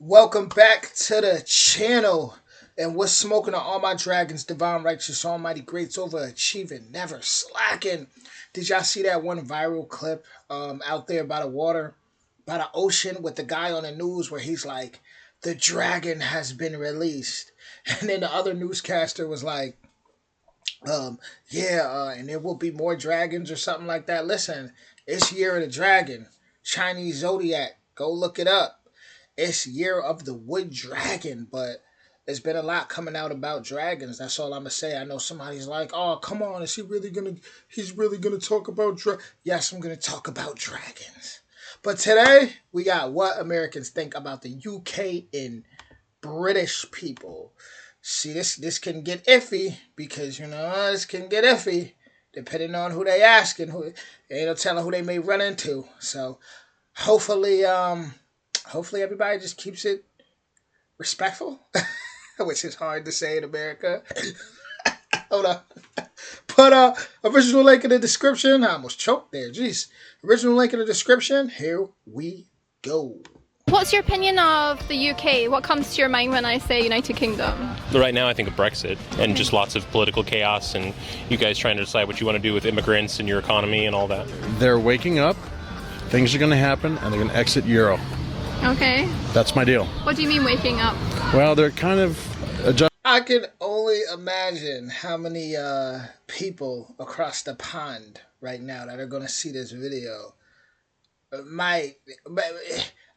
Welcome back to the channel. And we're smoking on all my dragons, divine, righteous, almighty, greats, overachieving, never slacking. Did y'all see that one viral clip out there by the water, by the ocean, with the guy on the news where he's like, the dragon has been released. And then the other newscaster was like, and there will be more dragons or something like that. Listen, it's Year of the Dragon, Chinese Zodiac. Go look it up. It's Year of the Wood Dragon, but there's been a lot coming out about dragons. That's all I'm gonna say. I know somebody's like, "Oh, come on, is he really gonna? He's really gonna talk about Yes, I'm gonna talk about dragons. But today we got what Americans think about the UK and British people. See, this can get iffy because this can get iffy depending on who they ask and who they don't tell who they may run into. So hopefully everybody just keeps it respectful, which is hard to say in America. Hold on. But original link in the description. I almost choked there. Jeez. Original link in the description. Here we go. What's your opinion of the UK? What comes to your mind when I say United Kingdom? Right now I think of Brexit and just lots of political chaos and you guys trying to decide what you want to do with immigrants and your economy and all that. They're waking up, things are going to happen, and they're going to exit Euro. Okay. That's my deal. What do you mean waking up? Well, they're kind of adjusting. I can only imagine how many people across the pond right now that are going to see this video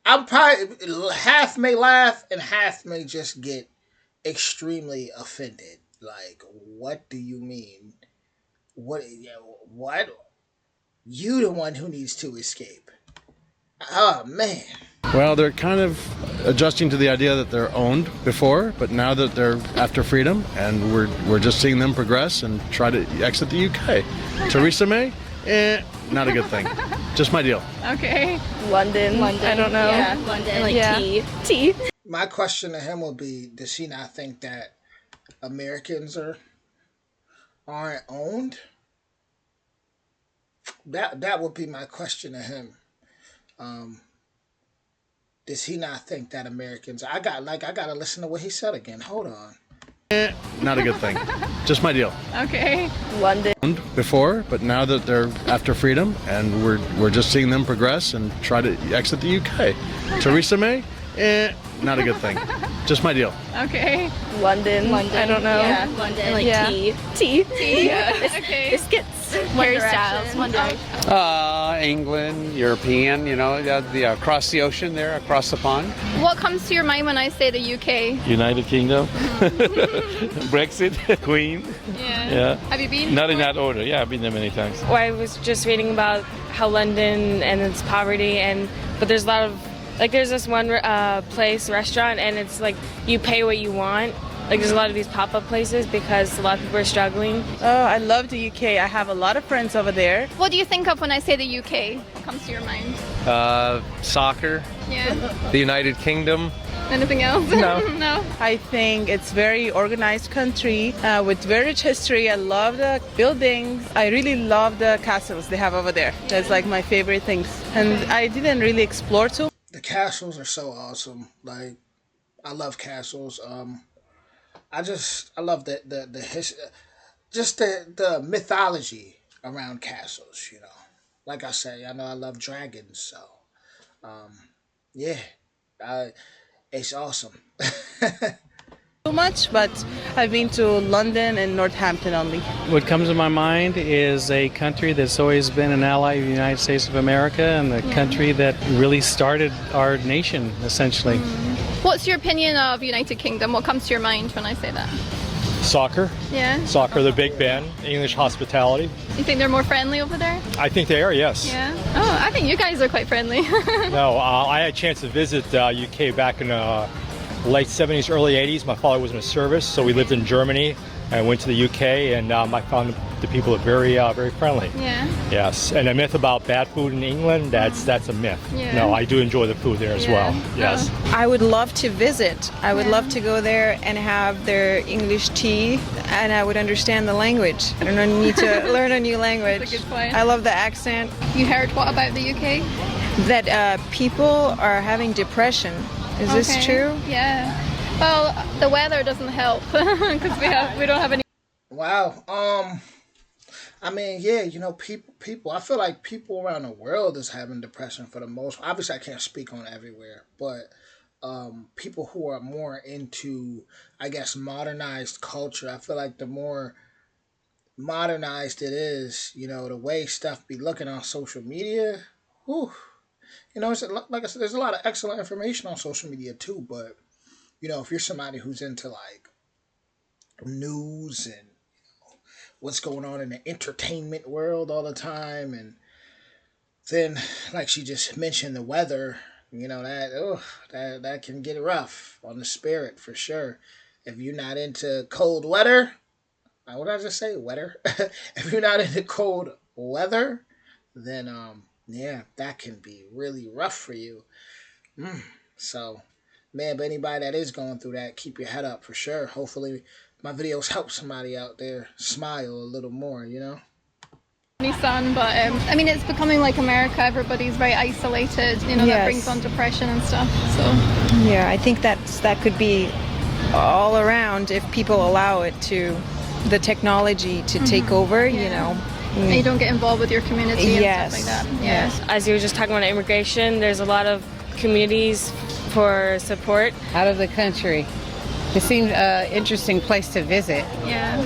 I'm probably half may laugh and half may just get extremely offended. Like, what do you mean? What? You the one who needs to escape? Oh man. Well, they're kind of adjusting to the idea that they're owned before, but now that they're after freedom, and we're just seeing them progress and try to exit the UK. Theresa May, not a good thing. Just my deal. Okay. London. I don't know. Yeah, London. Like tea. My question to him will be: does he not think that Americans aren't owned? That would be my question to him. Does he not think that Americans? I gotta listen to what he said again. Hold on. Not a good thing. Just my deal. Okay. London. Owned before, but now that they're after freedom, and we're just seeing them progress and try to exit the UK. Theresa May, not a good thing. Just my deal. Okay. London. I don't know. Yeah, London. Like tea. Tea. Yeah. Okay. Biscuits. Harry Styles. One Direction. England, European, across the ocean there, across the pond. What comes to your mind when I say the UK? United Kingdom, Brexit, Queen. Yeah. Have you been? Not in that order. Yeah, I've been there many times. Well, I was just reading about how London and its poverty, but there's a lot of, there's this one restaurant, and it's like you pay what you want. There's a lot of these pop-up places because a lot of people are struggling. Oh, I love the UK. I have a lot of friends over there. What do you think of when I say the UK? What comes to your mind? Soccer. Yeah. The United Kingdom. Anything else? No. No. I think it's very organized country with very rich history. I love the buildings. I really love the castles they have over there. That's like my favorite things. And I didn't really explore too. The castles are so awesome. Like, I love castles. I love the history, just the mythology around castles. Like I say, I know I love dragons, so it's awesome. Too much, but I've been to London and Northampton only. What comes to my mind is a country that's always been an ally of the United States of America, and the country that really started our nation, essentially. What's your opinion of United Kingdom? What comes to your mind when I say that? Soccer. Yeah. Soccer, the Big Ben, English hospitality. You think they're more friendly over there? I think they are, yes. Yeah. Oh, I think you guys are quite friendly. No, I had a chance to visit UK back in late 70s, early 80s. My father was in a service, so we lived in Germany. I went to the UK, and I found the people are very, very friendly. Yeah. Yes, and a myth about bad food in England, that's a myth. Yeah. No, I do enjoy the food there as well. Yes. I would love to visit. I would love to go there and have their English tea, and I would understand the language. I don't need to learn a new language. That's a good point. I love the accent. You heard what about the UK? That people are having depression. Is this true? Yeah. Well, the weather doesn't help because we don't have any. Wow. I mean, yeah, people. I feel like people around the world is having depression for the most. Obviously, I can't speak on everywhere, but people who are more into, I guess, modernized culture. I feel like the more modernized it is, the way stuff be looking on social media. Whew, like I said, there's a lot of excellent information on social media too. But if you're somebody who's into like news and what's going on in the entertainment world all the time, and then like she just mentioned the weather, that can get rough on the spirit for sure. If you're not into cold weather, what did I just say? Weather. If you're not into cold weather, then yeah, that can be really rough for you. So, man, but anybody that is going through that, keep your head up for sure. Hopefully, my videos help somebody out there smile a little more. Any sun, but I mean, it's becoming like America. Everybody's very isolated. That Yes. brings on depression and stuff. So Yeah, I think that could be all around if people allow it to, the technology to take over. and you don't get involved with your community and Yes. stuff like that. Yes. As you were just talking about immigration, there's a lot of communities for support. Out of the country. It seemed an interesting place to visit. Yeah.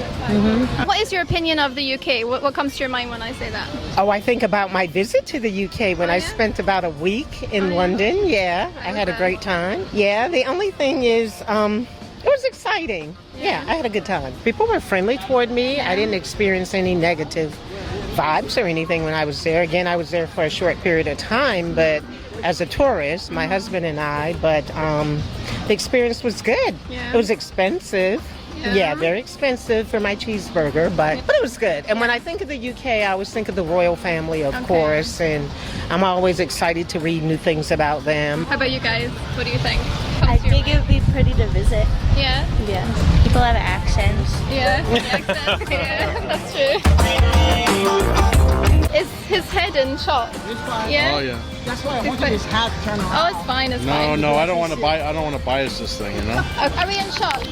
What is your opinion of the UK? What comes to your mind when I say that? Oh, I think about my visit to the UK when I spent about a week in London. Yeah, I had a great time. Yeah, the only thing is, it was exciting. Yeah, I had a good time. People were friendly toward me. I didn't experience any negative vibes or anything when I was there. Again, I was there for a short period of time, but as a tourist, my husband and I, but the experience was good. Yeah. It was expensive. Yeah, very expensive for my cheeseburger, but it was good. And when I think of the UK, I always think of the royal family, of course, and I'm always excited to read new things about them. How about you guys? What do you think? I think it would be pretty to visit. Yeah? Yeah. People have accents. Yeah, accents. Yeah, that's true. Is his head in shot? Yeah? Oh yeah. That's why I wanted his hat turned on. Oh, it's fine, it's fine. No, I don't want to bias this thing, Are we in shot?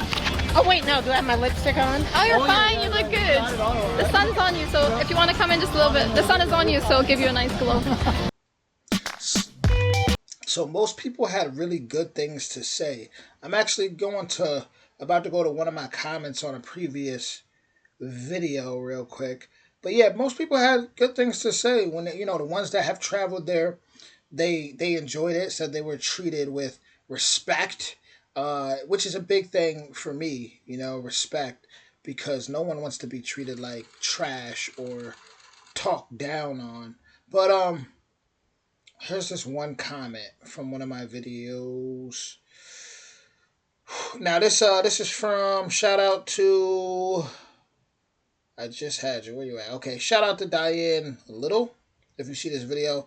Oh wait, no, do I have my lipstick on? Oh, you're fine, you look good. The sun's on you, so if you want to come in just a little bit, the sun is on you, so it'll give you a nice glow. So most people had really good things to say. I'm actually about to go to one of my comments on a previous video real quick. But yeah, most people had good things to say. When the ones that have traveled there, they enjoyed it, said they were treated with respect, which is a big thing for me, respect, because no one wants to be treated like trash or talked down on. But here's this one comment from one of my videos. Now this is from, shout out to, I just had you. Where you at? Okay, shout out to Diane Little. If you see this video,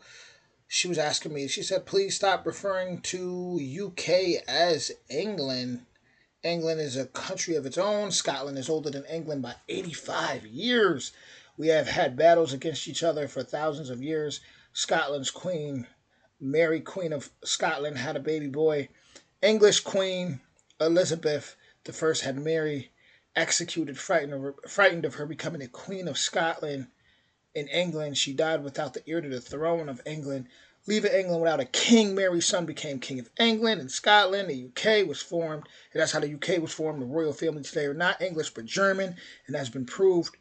she was asking me, she said, please stop referring to UK as England. England is a country of its own. Scotland is older than England by 85 years. We have had battles against each other for thousands of years. Scotland's Queen, Mary, Queen of Scotland, had a baby boy. English Queen Elizabeth I had Mary executed, frightened of her becoming a Queen of Scotland. In England, she died without the heir to the throne of England. Leaving England without a king, Mary's son became King of England. In Scotland, the UK was formed, and that's how the UK was formed. The royal family today are not English but German, and has been proved.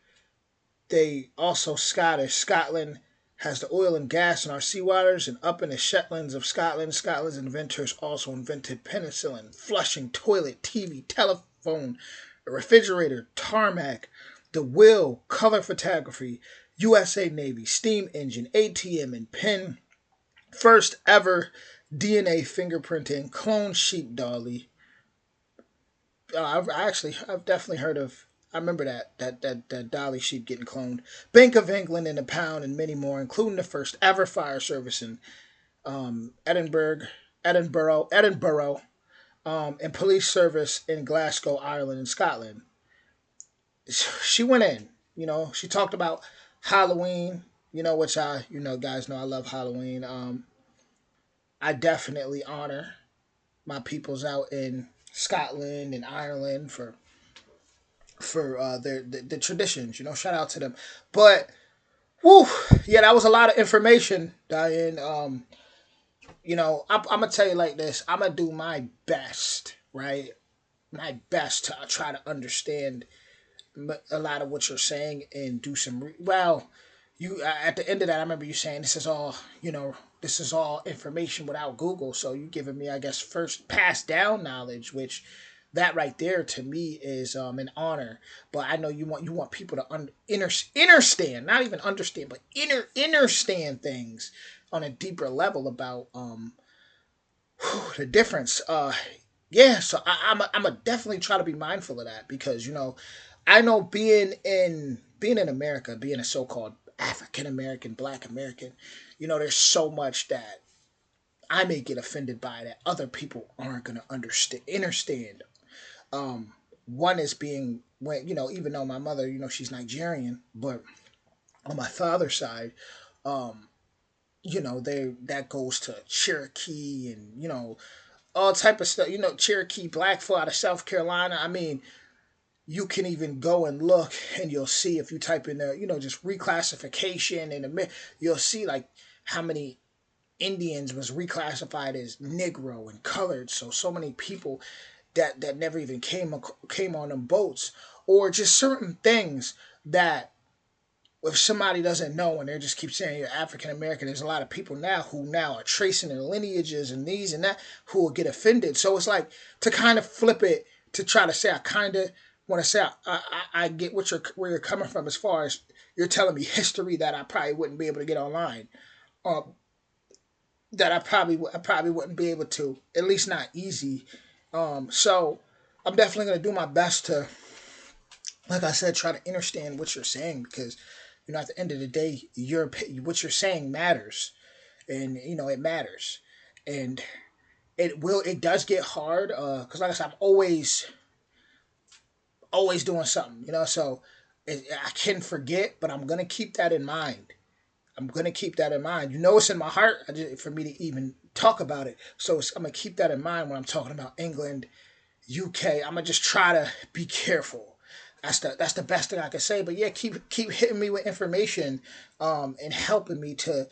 They also Scottish. Scotland has the oil and gas in our seawaters, and up in the Shetlands of Scotland, Scotland's inventors also invented penicillin, flushing, toilet, TV, telephone, a refrigerator, tarmac, the wheel, color photography, USA Navy, steam engine, ATM, and pen. First ever DNA fingerprinting, clone sheep dolly. I've definitely heard of. I remember that dolly sheep getting cloned. Bank of England and the pound, and many more, including the first ever fire service in Edinburgh, and police service in Glasgow, Ireland, and Scotland. She went in. She talked about Halloween. Which guys know I love Halloween. I definitely honor my peoples out in Scotland and Ireland for the traditions. Shout out to them. But whew, yeah, that was a lot of information, Diane. I'm gonna tell you like this. I'm gonna do my best, right? My best to try to understand a lot of what you're saying and do some. Well, you at the end of that, I remember you saying this is all this is all information without Google. So you giving me, I guess, first passed down knowledge, which that right there to me is an honor. But I know you want people to understand, not even understand, but understand things on a deeper level about the difference. Yeah, so I'm a definitely try to be mindful of that because I know being in America, being a so-called African American, Black American, there's so much that I may get offended by that other people aren't gonna understand. One is being when even though my mother, she's Nigerian, but on my father's side, um, they that goes to Cherokee and all type of stuff. Cherokee Blackfoot out of South Carolina. I mean, you can even go and look and you'll see if you type in there, just reclassification and you'll see like how many Indians was reclassified as Negro and colored. So many people that never even came on them boats, or just certain things that if somebody doesn't know and they just keep saying you're African American, there's a lot of people now who now are tracing their lineages and these and that who will get offended. So it's like to kind of flip it to try to say I kind of want to say I get where you're coming from as far as you're telling me history that I probably wouldn't be able to get online, that I probably wouldn't be able to, at least not easy. So I'm definitely gonna do my best to, like I said, try to understand what you're saying because at the end of the day, what you're saying matters, and it matters, and it does get hard because like I said, I'm always doing something, so I can forget, but I'm gonna keep that in mind. I'm gonna keep that in mind. It's in my heart for me to even talk about it. So I'm gonna keep that in mind when I'm talking about England, UK. I'm gonna just try to be careful. That's the best thing I can say. But yeah, keep hitting me with information, and helping me to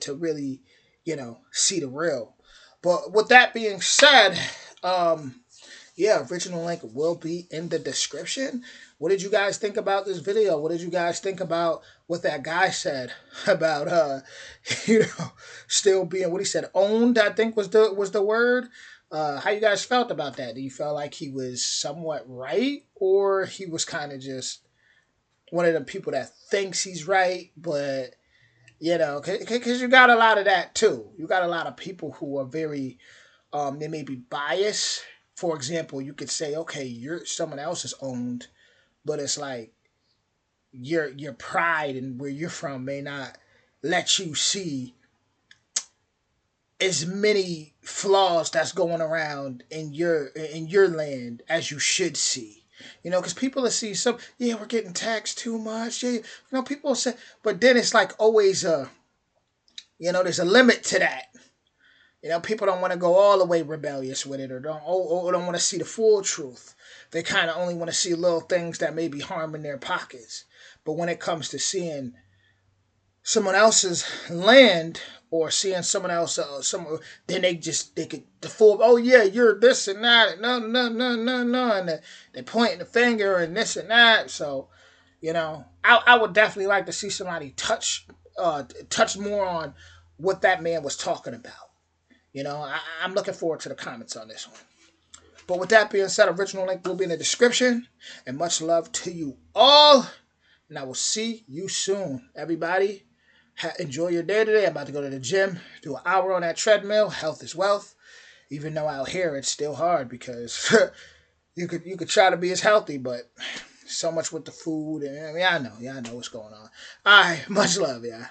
really, see the real. But with that being said, yeah, original link will be in the description. What did you guys think about this video? What did you guys think about what that guy said about still being what he said owned? I think was the word. How you guys felt about that? Do you feel like he was somewhat right, or he was kind of just one of the people that thinks he's right, but because you got a lot of that too. You got a lot of people who are very they may be biased. For example, you could say, okay, you're someone else is owned, but it's like your pride and where you're from may not let you see as many flaws that's going around in your land as you should see. Because people will see yeah, we're getting taxed too much. Yeah, people say, but then it's like always there's a limit to that. People don't want to go all the way rebellious with it, or don't want to see the full truth. They kind of only want to see little things that may be harming their pockets. But when it comes to seeing someone else's land or seeing someone else, then they could default. Oh yeah, you're this and that. No, no, no, no, no, and they pointing the finger and this and that. So, I would definitely like to see somebody touch more on what that man was talking about. I'm looking forward to the comments on this one. But with that being said, original link will be in the description. And much love to you all. And I will see you soon. Everybody, enjoy your day today. I'm about to go to the gym, do an hour on that treadmill. Health is wealth. Even though out here it's still hard because you could try to be as healthy, but so much with the food. And I know what's going on. All right, much love, yeah.